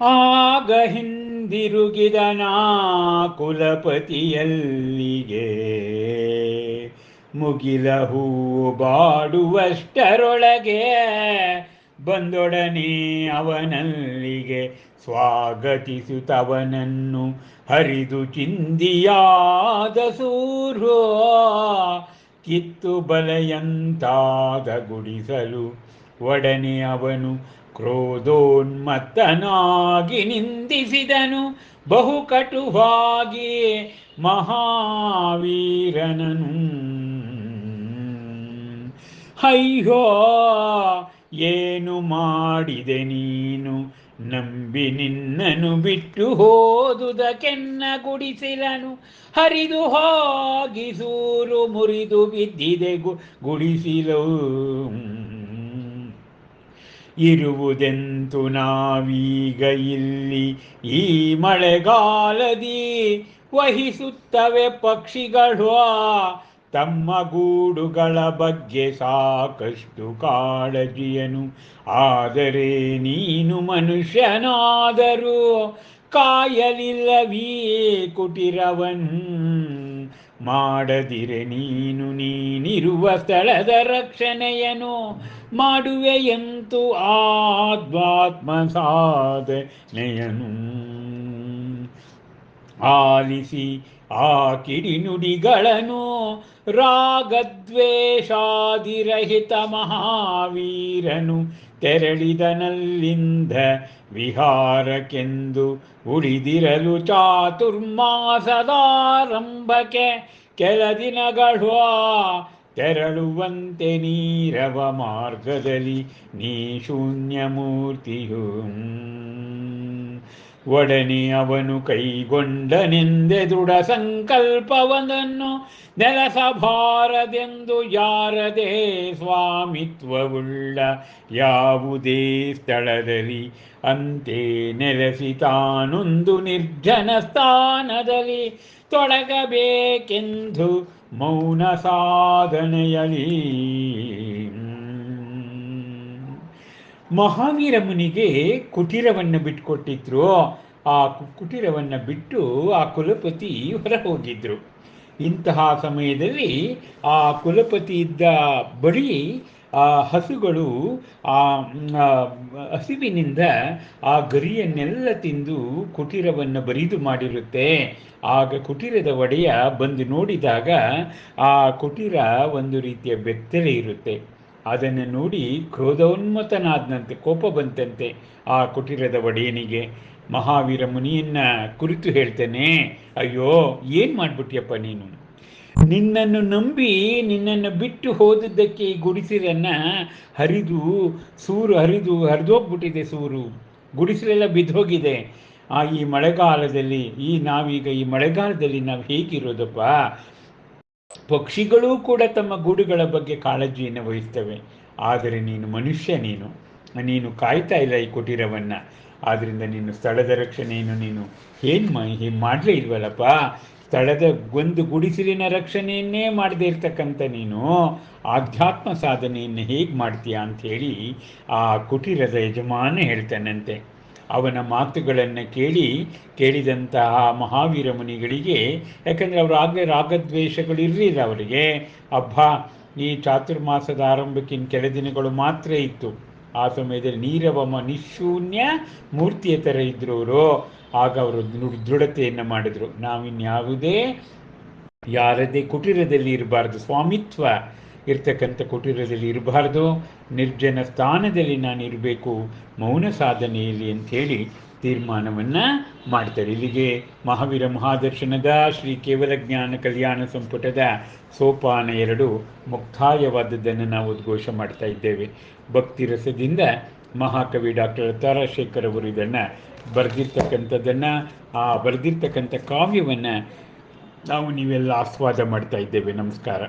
ಆಗ ಹಿಂದಿರುಗಿದನಾ ಕುಲಪತಿಯಲ್ಲಿಗೆ, ಮುಗಿಲ ಹೂವು ಬಾಡುವಷ್ಟರೊಳಗೆ ಬಂದೊಡನೆ ಅವನಲ್ಲಿಗೆ. ಸ್ವಾಗತಿಸುತ್ತವನನ್ನು ಹರಿದು ಚಿಂದಿಯಾದ ಸೂರು, ಕಿತ್ತು ಬಲೆಯಂತಾದ ಗುಡಿಸಲು ಒಡನೆ ಅವನು ಕ್ರೋಧೋನ್ಮತ್ತನಾಗಿ ನಿಂದಿಸಿದನು ಬಹು ಕಟುವಾಗಿ ಮಹಾವೀರನನು. ಅಯ್ಯೋ ಏನು ಮಾಡಿದೆ ನೀನು, ನಂಬಿ ನಿನ್ನನು ಬಿಟ್ಟು ಹೋದುದಕ್ಕೆನ್ನ ಗುಡಿಸಿಲನು ಹರಿದು ಹೋಗಿ ಸೂರು ಮುರಿದು ಬಿದ್ದಿದೆ ಗುಡಿಸಿಲು. ಇರುವುದೆಂತು ನಾವೀಗ ಇಲ್ಲಿ ಈ ಮಳೆಗಾಲದಿ, ವಹಿಸುತ್ತವೆ ಪಕ್ಷಿಗಳು ತಮ್ಮ ಗೂಡುಗಳ ಬಗ್ಗೆ ಸಾಕಷ್ಟು ಕಾಳಜಿಯನು. ಆದರೆ ನೀನು ಮನುಷ್ಯನಾದರೂ ಕಾಯಲಿಲ್ಲವೀ ಕುಟಿರವನು, ಮಾಡದಿರೆ ನೀನಿರುವ ಸ್ಥಳದ ರಕ್ಷಣೆಯನು ಮಾಡುವೆಯಂತೂ ಆಧ್ಯಾತ್ಮ ಸಾಧನೆಯನು. ಆಲಿಸಿ ಆ ಕಿಡಿನುಡಿಗಳನ್ನು ರಾಗದ್ವೇಷಾದಿರಹಿತ ಮಹಾವೀರನು ತೆರಳಿದನಲ್ಲಿಂದ ವಿಹಾರಕ್ಕೆಂದು. ಉಳಿದಿರಲು ಚಾತುರ್ಮಾಸದಾರಂಭಕ್ಕೆ ಕೆಲ ದಿನಗಳು ತೆರಳುವಂತೆ ನೀರವ ಮಾರ್ಗದಲ್ಲಿ ನೀ ಶೂನ್ಯಮೂರ್ತಿಯು. ಒಡನೆ ಅವನು ಕೈಗೊಂಡನೆಂದೆ ದೃಢ ಸಂಕಲ್ಪವನನ್ನು, ನೆಲಸಬಾರದೆಂದು ಯಾರದೇ ಸ್ವಾಮಿತ್ವವುಳ್ಳ ಯಾವುದೇ ಸ್ಥಳದಲ್ಲಿ. ಅಂತೆ ನೆಲೆಸಿ ತಾನೊಂದು ನಿರ್ಜನ ಸ್ಥಾನದಲ್ಲಿ ತೊಡಗಬೇಕೆಂದು ಮೌನ ಸಾಧನೆಯಲಿ. ಮಹಾವೀರ ಮುನಿಗೆ ಕುಟೀರವನ್ನು ಬಿಟ್ಟುಕೊಟ್ಟಿದ್ರು. ಆ ಕುಟೀರವನ್ನು ಬಿಟ್ಟು ಆ ಕುಲಪತಿ ಹೊರ ಹೋಗಿದ್ರು. ಇಂತಹ ಸಮಯದಲ್ಲಿ ಆ ಕುಲಪತಿ ಇದ್ದ ಬಳಿ ಆ ಹಸುಗಳು ಆ ಹಸಿವಿನಿಂದ ಆ ಗರಿಯನ್ನೆಲ್ಲ ತಿಂದು ಕುಟೀರವನ್ನು ಬರಿದು ಮಾಡಿರುತ್ತೆ. ಆಗ ಕುಟೀರದ ಒಡೆಯ ಬಂದು ನೋಡಿದಾಗ ಆ ಕುಟೀರ ಒಂದು ರೀತಿಯ ಬೆತ್ತಲೆ ಇರುತ್ತೆ. ಅದನ್ನು ನೋಡಿ ಕ್ರೋಧೋನ್ಮತನಾದಂತೆ, ಕೋಪ ಬಂತಂತೆ ಆ ಕುಟೀರದ ಒಡೆಯನಿಗೆ. ಮಹಾವೀರ ಮುನಿಯನ್ನ ಕುರಿತು ಹೇಳ್ತೇನೆ, ಅಯ್ಯೋ ಏನು ಮಾಡ್ಬಿಟ್ಯಪ್ಪ ನೀನು, ನಿನ್ನನ್ನು ನಂಬಿ ನಿನ್ನನ್ನು ಬಿಟ್ಟು ಹೋದದ್ದಕ್ಕೆ ಈ ಗುಡಿಸಿಲನ್ನ ಹರಿದೋಗ್ಬಿಟ್ಟಿದೆ ಸೂರು, ಗುಡಿಸಲೆಲ್ಲ ಬಿದ್ದೋಗಿದೆ. ಈ ಮಳೆಗಾಲದಲ್ಲಿ ನಾವೀಗ ಈ ಮಳೆಗಾಲದಲ್ಲಿ ನಾವು ಹೇಗಿರೋದಪ್ಪ. ಪಕ್ಷಿಗಳೂ ಕೂಡ ತಮ್ಮ ಗೂಡುಗಳ ಬಗ್ಗೆ ಕಾಳಜಿಯನ್ನು ವಹಿಸ್ತವೆ. ಆದರೆ ನೀನು ಮನುಷ್ಯ, ನೀನು ಕಾಯ್ತಾ ಇಲ್ಲ ಈ ಕುಟೀರವನ್ನು. ಆದ್ದರಿಂದ ನೀನು ಸ್ಥಳದ ರಕ್ಷಣೆಯನ್ನು ನೀನು ಏನು ಮಾಡಲೇ ಇಲ್ವಲ್ಲಪ್ಪ. ಸ್ಥಳದ ಒಂದು ಗುಡಿಸಿಲಿನ ರಕ್ಷಣೆಯನ್ನೇ ಮಾಡದೇ ಇರ್ತಕ್ಕಂಥ ನೀನು ಆಧ್ಯಾತ್ಮ ಸಾಧನೆಯನ್ನು ಹೇಗೆ ಮಾಡ್ತೀಯ ಅಂಥೇಳಿ ಆ ಕುಟೀರದ ಯಜಮಾನ ಹೇಳ್ತಾನಂತೆ. ಅವನ ಮಾತುಗಳನ್ನು ಕೇಳಿದಂತಹ ಮಹಾವೀರ ಮುನಿಗಳಿಗೆ, ಯಾಕಂದರೆ ಅವರು ಆಗಲೇ ರಾಗದ್ವೇಷಗಳು ಇರಲಿಲ್ಲ ಅವರಿಗೆ. ಈ ಚಾತುರ್ಮಾಸದ ಆರಂಭಕ್ಕಿಂತ ಕೆಲ ದಿನಗಳು ಮಾತ್ರ ಇತ್ತು. ಆ ಸಮಯದಲ್ಲಿ ನೀರವ ನಿಶೂನ್ಯ ಮೂರ್ತಿಯ ಥರ ಇದ್ರು ಅವರು. ಆಗ ಅವರು ದೃಢತೆಯನ್ನು ಮಾಡಿದ್ರು, ನಾವಿನ್ಯಾವುದೇ ಯಾರದೇ ಕುಟೀರದಲ್ಲಿ ಇರಬಾರ್ದು, ಸ್ವಾಮಿತ್ವ ಇರ್ತಕ್ಕಂಥ ಕುಟೀರದಲ್ಲಿ ಇರಬಾರ್ದು, ನಿರ್ಜನ ಸ್ಥಾನದಲ್ಲಿ ನಾನು ಇರಬೇಕು ಮೌನ ಸಾಧನೆಯಲ್ಲಿ ಅಂಥೇಳಿ ತೀರ್ಮಾನವನ್ನು ಮಾಡ್ತಾರೆ. ಇಲ್ಲಿಗೆ ಮಹಾವೀರ ಮಹಾದರ್ಶನದ ಶ್ರೀ ಕೇವಲ ಜ್ಞಾನ ಕಲ್ಯಾಣ ಸಂಪುಟದ ಸೋಪಾನ 2 ಮುಕ್ತಾಯವಾದದ್ದನ್ನು ನಾವು ಉದ್ಘೋಷ ಮಾಡ್ತಾ ಇದ್ದೇವೆ. ಭಕ್ತಿ ರಸದಿಂದ ಮಹಾಕವಿ ಡಾಕ್ಟರ್ ತಾರಾಶೇಖರ್ ಅವರು ಇದನ್ನು ಬರೆದಿರ್ತಕ್ಕಂಥದ್ದನ್ನು, ಆ ಬರೆದಿರ್ತಕ್ಕಂಥ ಕಾವ್ಯವನ್ನು ನಾವು ನೀವೆಲ್ಲ ಆಸ್ವಾದ ಮಾಡ್ತಾ ಇದ್ದೇವೆ. ನಮಸ್ಕಾರ.